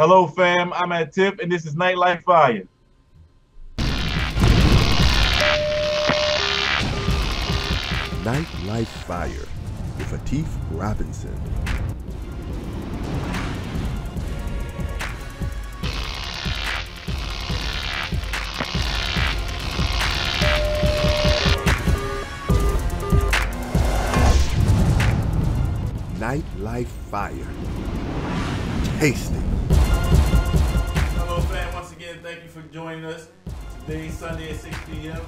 Hello, fam. I'm ATIF, and this is Nightlife Fire. Nightlife Fire with ATIF Robinson. Nightlife Fire. Tasty. Hello, fam. Once again, thank you for joining us. Today's Sunday at 6 p.m.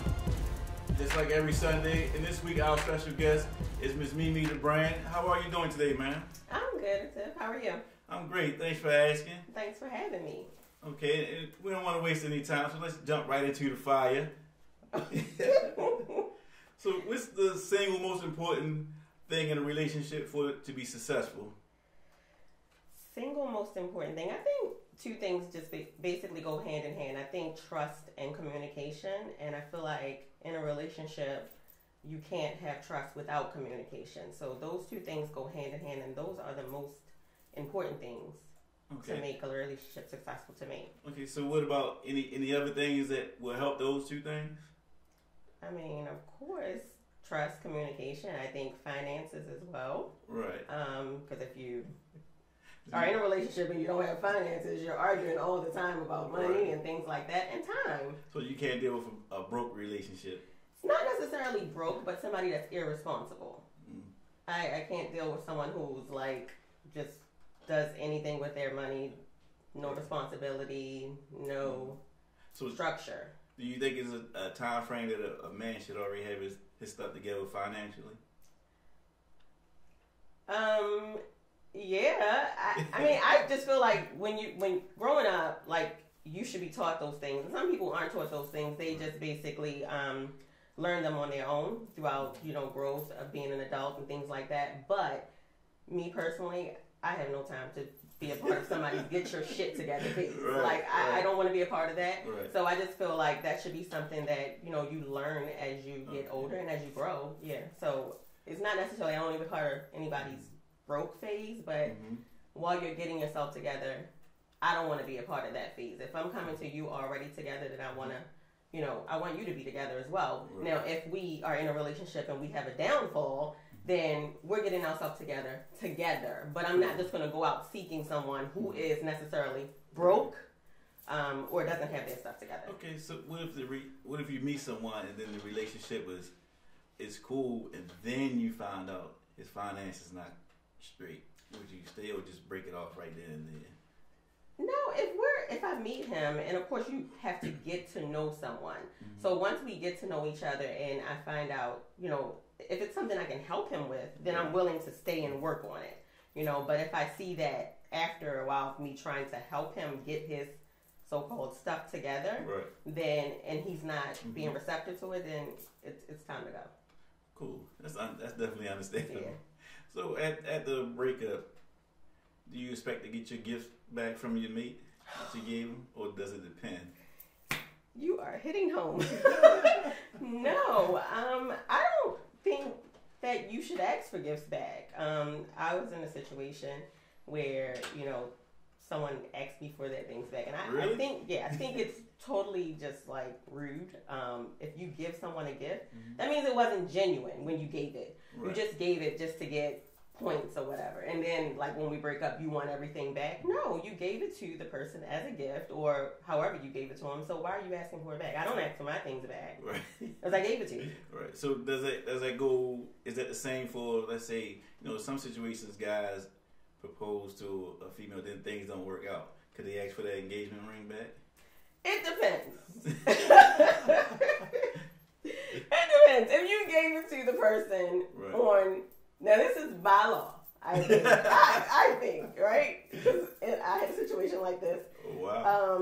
Just like every Sunday. And this week, our special guest is Miss Mimi the Brand. How are you doing today, man? I'm good, Tiff. How are you? I'm great. Thanks for asking. Thanks for having me. Okay, and we don't want to waste any time, so let's jump right into the fire. So, what's the single most important thing in a relationship for it to be successful? Single most important thing. I think two things just basically go hand in hand. I think trust and communication. And I feel like in a relationship, you can't have trust without communication. So those two things go hand in hand, and those are the most important things to make a relationship successful to me. Okay, so what about any other things that will help those two things? I mean, of course, trust, communication. I think finances as well. Right. Because if you are in a relationship and you don't have finances, you're arguing all the time about money and things like that, and time. So you can't deal with a broke relationship. It's not necessarily broke, but somebody that's irresponsible. I can't deal with someone who's like just does anything with their money, no responsibility, no structure. Do you think it's a time frame that a man should already have his stuff together financially? Yeah. I mean, I just feel like when growing up, like, you should be taught those things. And some people aren't taught those things. They just basically learn them on their own throughout, growth of being an adult and things like that. But me personally, I have no time to be a part of somebody's get your shit together phase. Like, I don't want to be a part of that. Right. So I just feel like that should be something that, you learn as you get older and as you grow. Yeah. So it's not necessarily, I don't even part of anybody's broke phase, but while you're getting yourself together, I don't want to be a part of that phase. If I'm coming to you already together, then I want to, I want you to be together as well. Right. Now, if we are in a relationship and we have a downfall, then we're getting ourselves together. But I'm not just going to go out seeking someone who is necessarily broke or doesn't have their stuff together. Okay, so what if you meet someone and then the relationship is cool, and then you find out his finances not straight? Would you stay or just break it off right then and there? No, if I meet him, and of course you have to get to know someone. So once we get to know each other and I find out, if it's something I can help him with, then I'm willing to stay and work on it. But if I see that after a while of me trying to help him get his so-called stuff together, then, and he's not being receptive to it, then it's time to go. Cool. That's definitely understandable. Yeah. So at the breakup, do you expect to get your gifts back from your mate that you gave him, or does it depend? You are hitting home. No, I don't think that you should ask for gifts back. I was in a situation where, someone asked me for their things back. And I think it's totally just like rude. If you give someone a gift, that means it wasn't genuine when you gave it. Right. You just gave it just to get points or whatever. And then, like, when we break up, you want everything back? No, you gave it to the person as a gift or however you gave it to them. So why are you asking for it back? I don't ask for my things back. Right. Because I gave it to you. Right. So does that go, is that the same for, let's say, some situations guys propose to a female, then things don't work out. Could they ask for that engagement ring back? It depends. It depends. If you gave it to the person on, now this is by law, I think, I think, right? Because I had a situation like this. Oh, wow.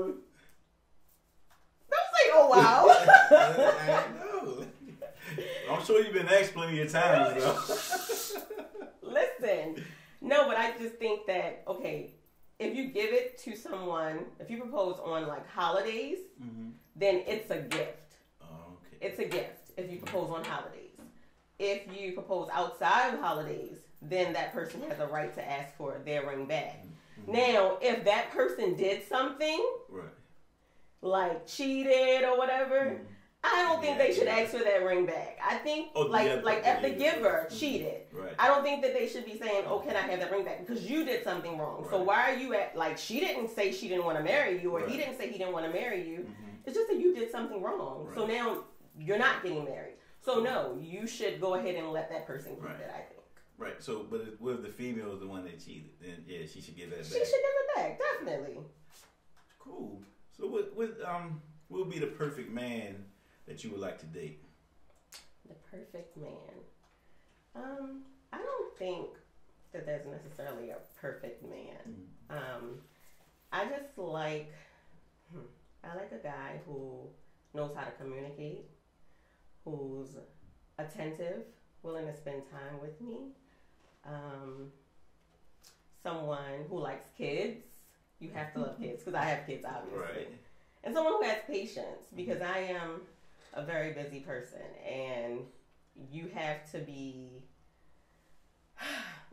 Don't say, oh, wow. I know. I'm sure you've been asked plenty of times, though. Listen. No, but I just think that, okay, if you give it to someone, if you propose on, like, holidays, then it's a gift. Oh, okay. It's a gift if you propose on holidays. If you propose outside of holidays, then that person has a right to ask for their ring back. Now, if that person did something, Right. like cheated or whatever, I don't think they should ask for that ring back. I think, if the giver cheated, Right. I don't think that they should be saying, oh, can I have that ring back? Because you did something wrong. So why are you she didn't say she didn't want to marry you, or he didn't say he didn't want to marry you. It's just that you did something wrong. Right. So now you're not getting married. So no, you should go ahead and let that person keep it, I think. Right. So, but what if the female is the one that cheated? Then yeah, she should give that back. She should give it back, definitely. Cool. So what would be the perfect man that you would like to date? The perfect man. I don't think that there's necessarily a perfect man. I just like a guy who knows how to communicate, who's attentive, willing to spend time with me. Someone who likes kids. You have to love kids, because I have kids, obviously. Right. And someone who has patience, because I am a very busy person, and you have to be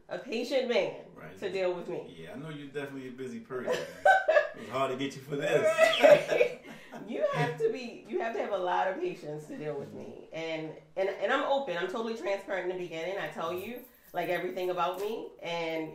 a patient man to deal with me. Yeah, I know you're definitely a busy person. It's hard to get you for this. Right. You have to have a lot of patience to deal with me. And I'm open. I'm totally transparent in the beginning. I tell you everything about me, and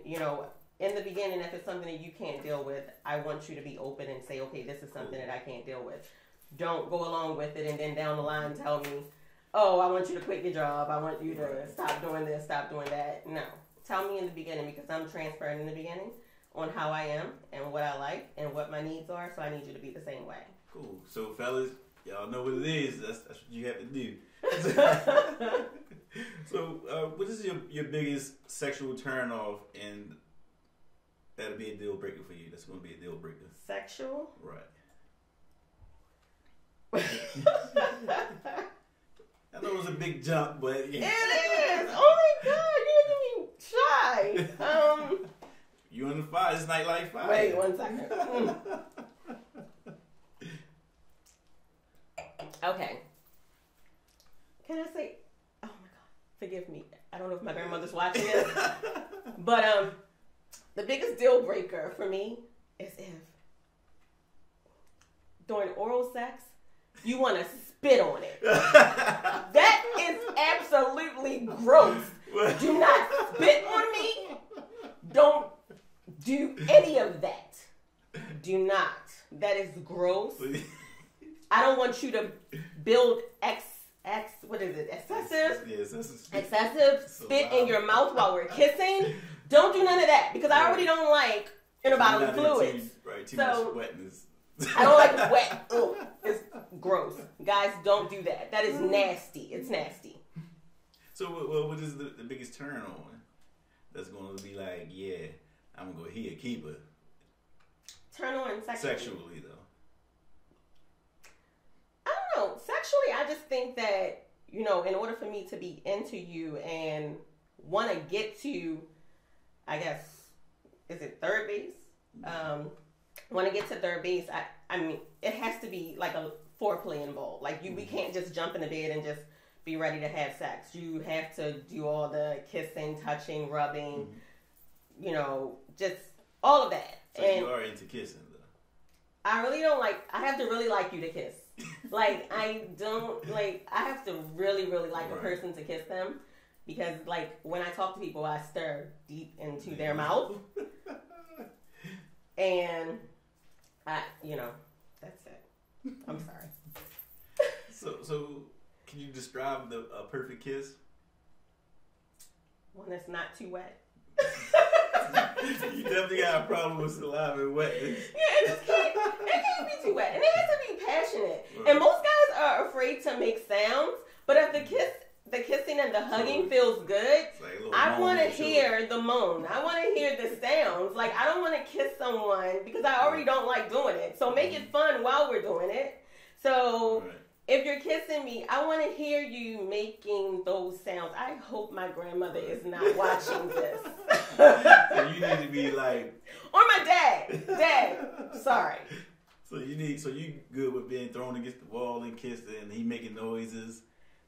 in the beginning, if it's something that you can't deal with, I want you to be open and say, okay, this is something that I can't deal with. Don't go along with it and then down the line tell me, oh, I want you to quit your job. I want you to stop doing this, stop doing that. No. Tell me in the beginning, because I'm transparent in the beginning on how I am and what I like and what my needs are, so I need you to be the same way. Cool. So, fellas, y'all know what it is. That's what you have to do. So, what is your biggest sexual turn off, and that'll be a deal breaker for you? That's going to be a deal breaker. Sexual? Right. I know it was a big jump, but yeah. It is. Oh my God, you're making me shy. You on the fire? It's Nightlife Fire. Wait 1 second. Okay. Can I say? Oh my God, forgive me. I don't know if my grandmother's watching this, but the biggest deal breaker for me is if during oral sex you want to spit on it. That is absolutely gross. Do not spit on me. Don't do any of that. Do not. That is gross. I don't want you to build excessive spit in your mouth while we're kissing. Don't do none of that, because I already don't like interbody fluids. Too much wetness. I don't like wet. Ugh, it's gross. Guys, don't do that. That is nasty. It's nasty. So, what is the biggest turn on that's going to be like, yeah, I'm going to go here, keep her? Turn on Sexually, though. I don't know. Sexually, I just think that, in order for me to be into you and want to get to, I guess, is it third base? Want to get to third base, I mean, it has to be like a foreplay involved. Like, we can't just jump in the bed and just be ready to have sex. You have to do all the kissing, touching, rubbing, just all of that. So and you are into kissing, though. I really don't I have to really like you to kiss. I have to really, really like a person to kiss them, because, when I talk to people, I stare deep into their mouth. And that's it. I'm sorry. So can you describe a perfect kiss? One that's not too wet. You definitely got a problem with saliva and wetness. Yeah, it can't be too wet. And it has to be passionate. Right. And most guys are afraid to make sounds, but if the kissing and the hugging feels good, I want to hear the moan. I want to hear the sounds. I don't want to kiss someone because I already don't like doing it. So make it fun while we're doing it. So if you're kissing me, I want to hear you making those sounds. I hope my grandmother is not watching this. So you need to be or my dad. Dad, sorry. So you good with being thrown against the wall and kissed and he making noises?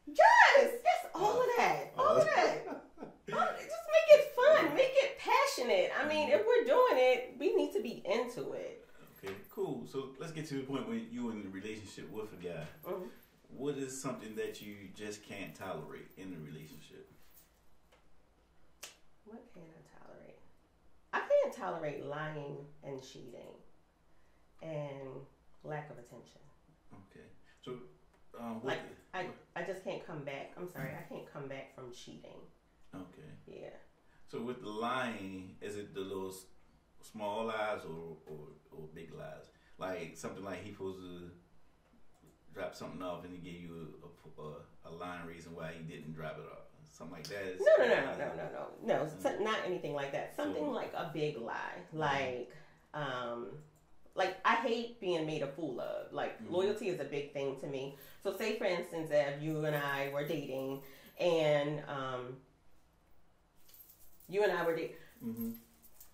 Yes, all of that. All of that. Just make it fun. fun. Make it passionate. I mean, if we're doing it, we need to be into it. Okay, cool. So let's get to the point when you're in a relationship with a guy. Mm-hmm. What is something that you just can't tolerate in a relationship? What can't I tolerate? I can't tolerate lying and cheating and lack of attention. Okay. So, I just can't come back. I'm sorry, I can't come back from cheating. Okay. Yeah. So with the lying, is it the little small lies or big lies? Like something like he supposed to drop something off and he give you a lying reason why he didn't drop it off. Something like that. No. So, not anything like that. Something like a big lie. Like I hate being made a fool of. Like loyalty is a big thing to me. So say for instance if you and I were dating and you and I were dating.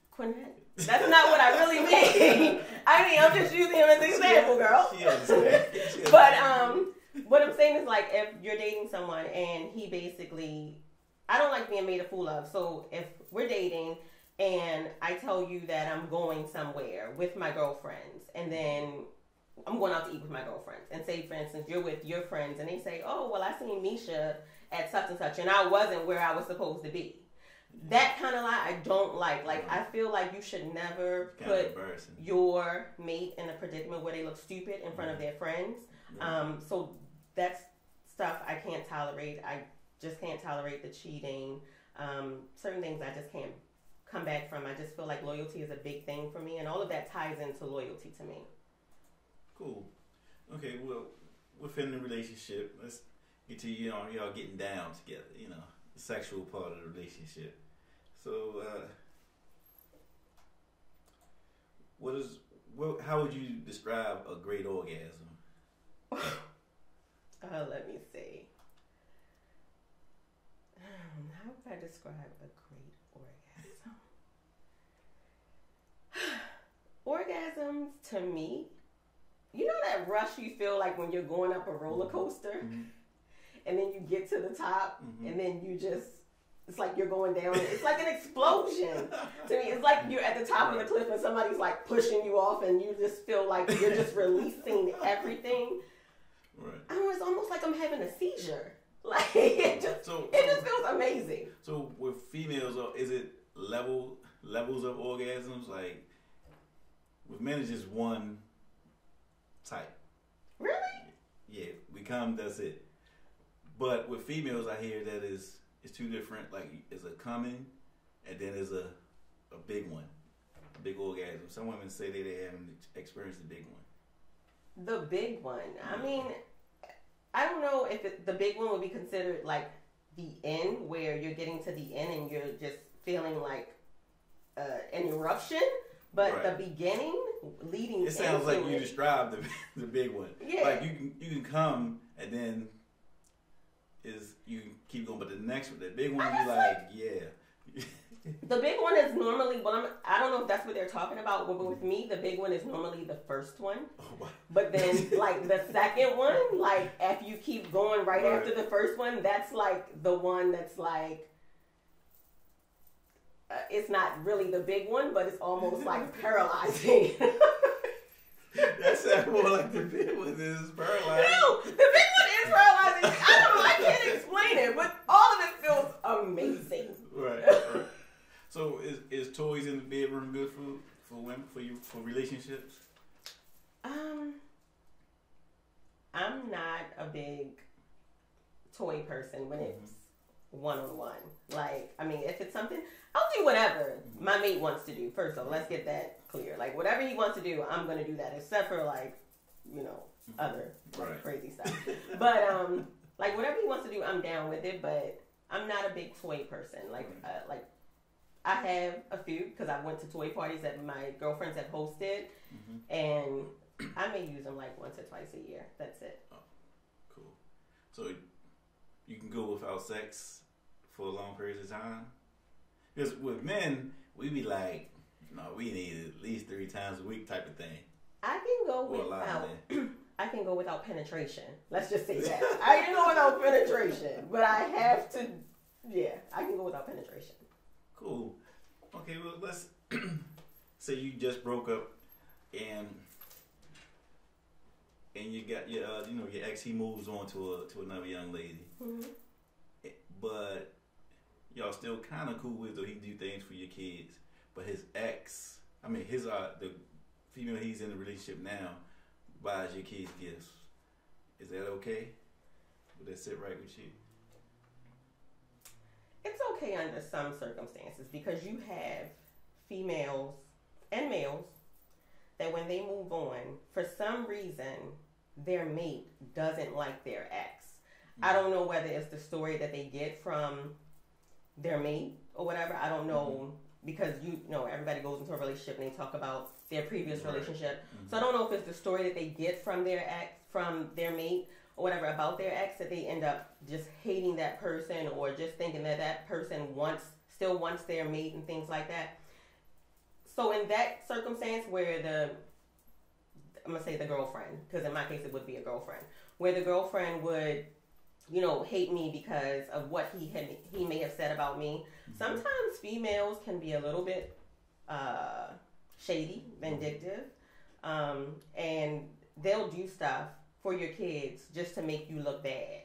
Quinette, that's not what I really mean. I mean, I'm just using him as an example, girl. She understands. But what I'm saying is like if you're dating someone and he basically, I don't like being made a fool of. So if we're dating and I tell you that I'm going somewhere with my girlfriends and then I'm going out to eat with my girlfriends and say for instance you're with your friends and they say, oh well I seen Misha at such and such and I wasn't where I was supposed to be. That kind of lie I don't like. Like I feel like you should never put your mate in a predicament where they look stupid in front of their friends. So that's stuff I can't tolerate. I just can't tolerate the cheating. Certain things I just can't come back from. I just feel like loyalty is a big thing for me and all of that ties into loyalty to me. Cool. Okay, well, within the relationship, let's get to y'all getting down together, the sexual part of the relationship. So, how would you describe a great orgasm? Let me see. How would I describe a great orgasm? Orgasms to me, you know that rush you feel like when you're going up a roller coaster and then you get to the top and then you just, it's like you're going down. It's like an explosion to me. It's like you're at the top of the cliff and somebody's like pushing you off and you just feel like you're just releasing everything. Right. It's almost like I'm having a seizure. Like it just feels amazing. So with females, is it levels of orgasms? Like with men, it's just one type. Really? Yeah, we come. That's it. But with females, I hear that it's two different. Like it's a coming, and then there's a big one, a big orgasm. Some women say they haven't experienced the big one. The big one. I mean, I don't know if the big one would be considered like the end, where you're getting to the end and you're just feeling like an eruption. But the beginning, leading. It sounds like you described the big one. Yeah. Like you can come and then you can keep going, but the next one, the big one, you like yeah. The big one is normally, I don't know if that's what they're talking about, but with me, the big one is normally the first one. Oh, but then, like, the second one, like, after you keep going right after the first one, that's, like, the one that's, like, it's not really the big one, but it's almost, like, paralyzing. That sounds more like the big one is paralyzing. No, the big one is paralyzing. I don't know, I can't explain it, but all of it feels amazing. Right. So is toys in the bedroom good for women, for relationships? I'm not a big toy person when it's one-on-one. Like, I mean, if it's something, I'll do whatever my mate wants to do. First of all, let's get that clear. Like, whatever he wants to do, I'm going to do that, except for, like, other crazy stuff. But, like, whatever he wants to do, I'm down with it, but I'm not a big toy person. Like, I have a few because I went to toy parties that my girlfriends have hosted, and I may use them like once or twice a year. That's it. Oh, cool. So you can go without sex for long periods of time? Because with men, we be like, no, we need at least 3 times a week type of thing. I can go without. I can go without penetration. Let's just say that. I can go without penetration, but I have to. Yeah, I can go without penetration. Cool. Okay, well, let's say you just broke up and you got your your ex. He moves on to another young lady, but y'all still kind of cool with, or he do things for your kids. But his ex, I mean his the female he's in the relationship now, buys your kids gifts. Is that okay? Would that sit right with you? It's okay under some circumstances because you have females and males that when they move on, for some reason, their mate doesn't like their ex. I don't know whether it's the story that they get from their mate or whatever. I don't know because everybody goes into a relationship and they talk about their previous relationship. So I don't know if it's the story that they get from their ex, from their mate or whatever about their ex, that they end up just hating that person or just thinking that that person still wants their mate and things like that. So in that circumstance where I'm going to say the girlfriend, because in my case it would be a girlfriend, where the girlfriend would, hate me because of what he may have said about me. Sometimes females can be a little bit shady, vindictive, and they'll do stuff for your kids just to make you look bad.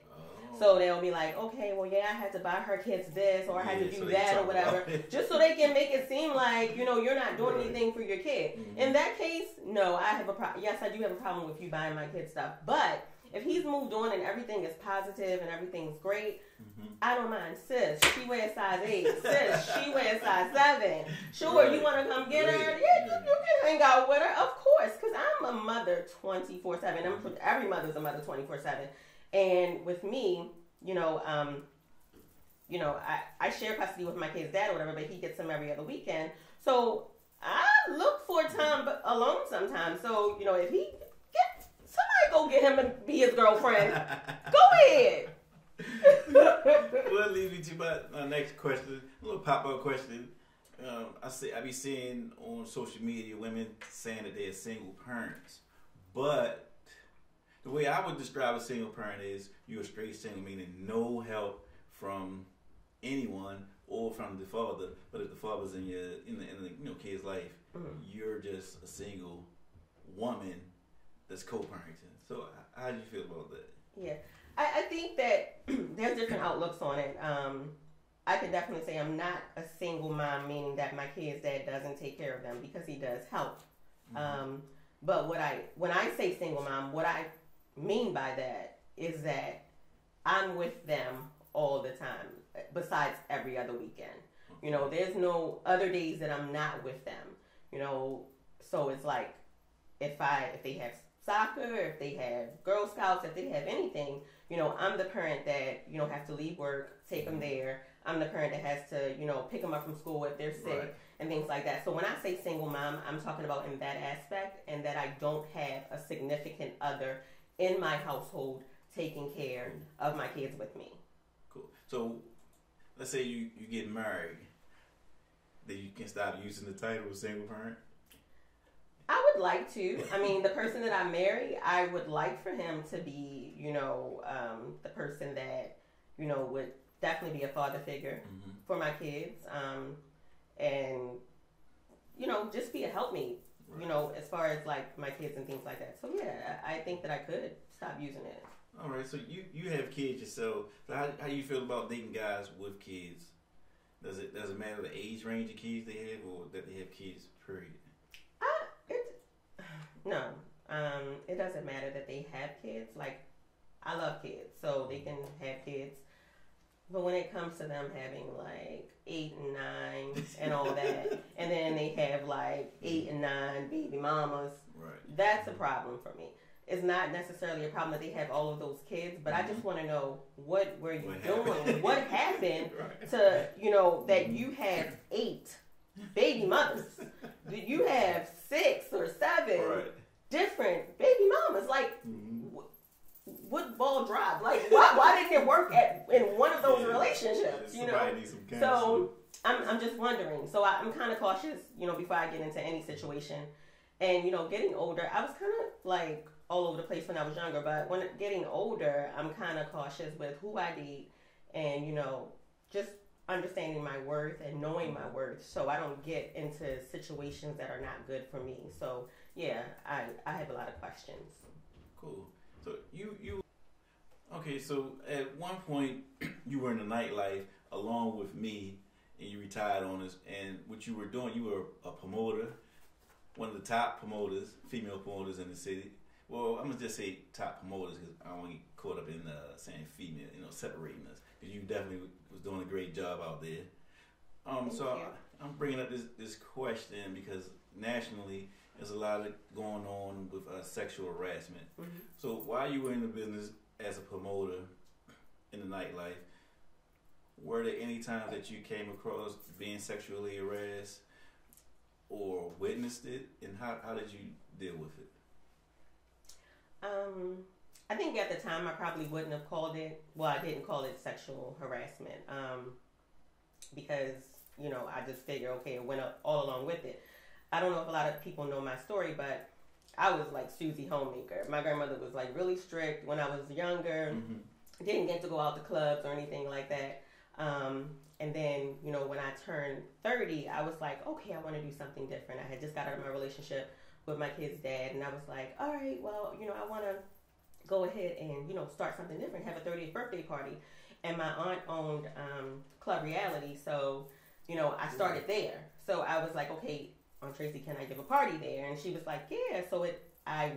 So they'll be like, okay, well, yeah, I had to buy her kids this, or I had to do that, or whatever, just so they can make it seem like, you're not doing anything for your kid. In that case, no, I have a problem. Yes, I do have a problem with you buying my kid stuff. But if he's moved on and everything is positive and everything's great, I don't mind. Sis, she wears size 8. Sis, she wears size 7. Sure, you want to come get her? Yeah, you can hang out with her, of course, because I'm a mother 24/7. Every mother's a mother 24/7. And with me, I share custody with my kid's dad or whatever, but he gets them every other weekend. So I look for time alone sometimes. So, if he somebody go get him and be his girlfriend. Go ahead. Well, lead me to my next question, a little pop-up question. I be seeing on social media women saying that they're single parents, but the way I would describe a single parent is you're a straight single, meaning no help from anyone or from the father. But if the father's in the kid's life, you're just a single woman that's co-parenting. So how do you feel about that? Yeah, I think that there's different outlooks on it. I can definitely say I'm not a single mom, meaning that my kid's dad doesn't take care of them, because he does help. But when I say single mom, what I mean by that is that I'm with them all the time, besides every other weekend. There's no other days that I'm not with them. So it's like if they have soccer, if they have Girl Scouts, if they have anything, I'm the parent that have to leave work, take them there. I'm the parent that has to pick them up from school if they're sick and things like that. So when I say single mom, I'm talking about in that aspect, and that I don't have a significant other in my household taking care of my kids with me. Cool. So let's say you get married, then you can stop using the title of single parent? I would like to. I mean, the person that I marry, I would like for him to be, the person that, would definitely be a father figure for my kids. And, just be a helpmate, as far as like my kids and things like that. So yeah, I think that I could stop using it. All right. So you have kids yourself. So how do you feel about dating guys with kids? Does it matter the age range of kids they have, or that they have kids, period? No, it doesn't matter that they have kids. Like, I love kids, so they can have kids. But when it comes to them having like 8 and 9 and all that, and then they have like 8 and 9 baby mamas, that's a problem for me. It's not necessarily a problem that they have all of those kids, but I just want to know what were you doing? What happened to, that you have 8 baby mothers? Did you have 6 or 7 different baby mamas? Like, what ball dropped? Like, why didn't it work in one of those relationships? So I'm just wondering. So I'm kind of cautious, before I get into any situation. And getting older, I was kind of like all over the place when I was younger, but when getting older, I'm kind of cautious with who I date, and just understanding my worth and knowing my worth, so I don't get into situations that are not good for me. So yeah, I have a lot of questions. Cool. So you okay? So at one point you were in the nightlife along with me, and you retired on us. And what you were doing, you were a promoter, one of the top promoters, female promoters in the city. Well, I'm gonna just say top promoters because I don't want to get caught up in saying female, separating us. Because you definitely was doing a great job out there. So I'm bringing up this question because nationally there's a lot of going on with sexual harassment. Mm-hmm. So while you were in the business as a promoter in the nightlife, were there any times that you came across being sexually harassed or witnessed it, and how did you deal with it? I think at the time I probably wouldn't have called it, well, I didn't call it sexual harassment, because, I just figured, okay, it went up all along with it. I don't know if a lot of people know my story, but I was like Susie Homemaker. My grandmother was like really strict when I was younger. Mm-hmm. Didn't get to go out to clubs or anything like that. And then, when I turned 30, I was like, okay, I want to do something different. I had just got out of my relationship with my kid's dad, and I was like, all right, well, I want to go ahead and, start something different, have a 30th birthday party. And my aunt owned Club Reality, so, I started there. So I was like, okay, Aunt Tracy, can I give a party there? And she was like, yeah. So I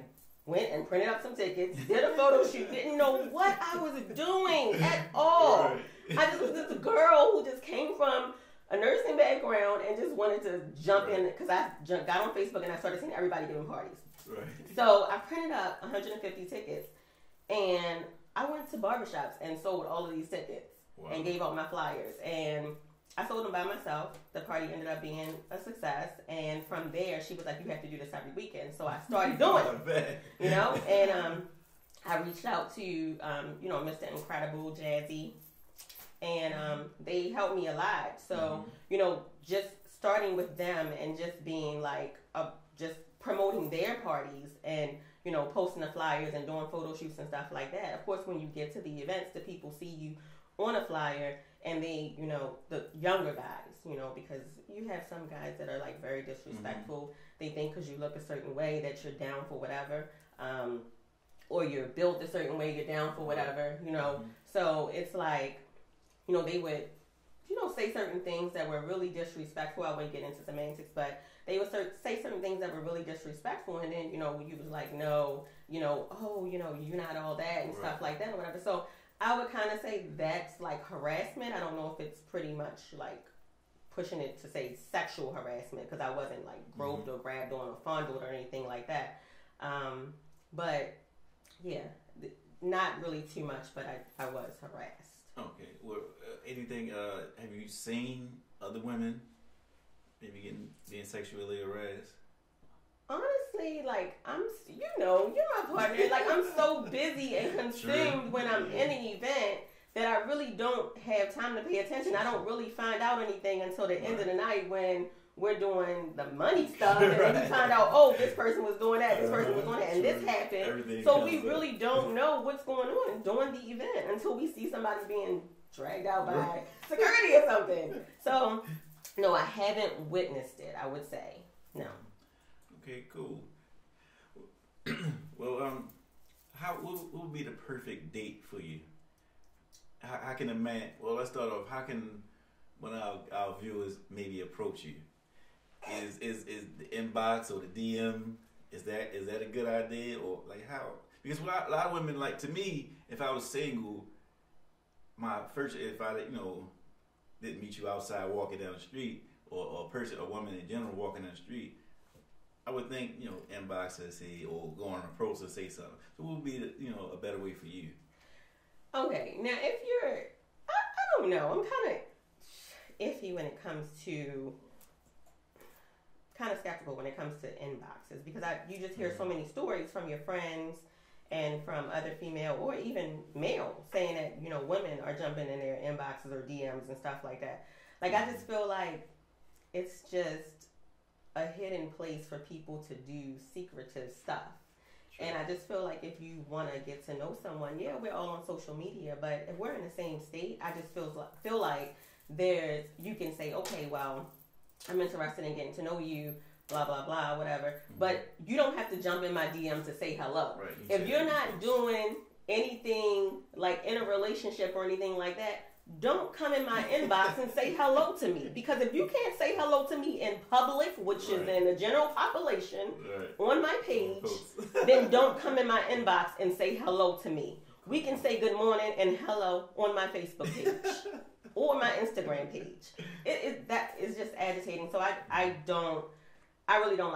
went and printed up some tickets, did a photo shoot, didn't know what I was doing at all. I just was this girl who just came from a nursing background and just wanted to jump in, because I got on Facebook and I started seeing everybody giving parties. Right. So I printed up 150 tickets, and I went to barbershops and sold all of these tickets. Wow. And gave out my flyers. And I sold them by myself. The party ended up being a success. And from there, she was like, you have to do this every weekend. So I started doing it, and I reached out to, Mr. Incredible, Jazzy, and they helped me a lot. So, just starting with them and just being like, just promoting their parties and, posting the flyers and doing photo shoots and stuff like that. Of course, when you get to the events, the people see you on a flyer, and they, the younger guys, because you have some guys that are like very disrespectful. Mm-hmm. They think because you look a certain way that you're down for whatever, or you're built a certain way, you're down for whatever, Mm-hmm. So it's like, they would, say certain things that were really disrespectful. I wouldn't get into semantics, but they would say certain things that were really disrespectful, and then, you was like, no, oh, you're not all that and stuff like that or whatever. So I would kind of say that's like harassment. I don't know if it's pretty much like pushing it to say sexual harassment, because I wasn't like groped or grabbed on or fondled or anything like that. But yeah, not really too much, but I was harassed. Okay. Well, anything? Have you seen other women maybe being sexually harassed? Honestly, like you're my partner. Like I'm so busy and consumed when I'm in an event that I really don't have time to pay attention. I don't really find out anything until the end of the night when we're doing the money stuff, and then you find out, oh, this person was doing that, this person was doing that, and this happened. Everything so we really don't know what's going on during the event until we see somebody being dragged out by security or something. So, no, I haven't witnessed it, I would say. No. Okay, cool. Well, what would be the perfect date for you? How can a man? Well, let's start off. How can when our viewers maybe approach you? Is the inbox or the DM? Is that a good idea, or like how? Because a lot of women, like, to me, if I was single, my first, if I didn't meet you outside walking down the street, or a woman in general walking down the street, I would think, inbox or say, or go on a post or say something. So what would be, a better way for you? Okay, now if you're, I don't know, I'm kind of iffy when it comes to, kind of skeptical when it comes to inboxes, because you just hear so many stories from your friends and from other female or even male saying that, women are jumping in their inboxes or DMs and stuff like that. Like, I just feel like it's just a hidden place for people to do secretive stuff. Sure. And I just feel like if you want to get to know someone, yeah, we're all on social media, but if we're in the same state, I just feel like you can say, okay, well, I'm interested in getting to know you, blah, blah, blah, whatever. But you don't have to jump in my DM to say hello. Right. If you're not doing anything like in a relationship or anything like that, don't come in my inbox and say hello to me. Because if you can't say hello to me in public, which is in the general population, on my page, then don't come in my inbox and say hello to me. We can say good morning and hello on my Facebook page or my Instagram page. That is just agitating. So I really don't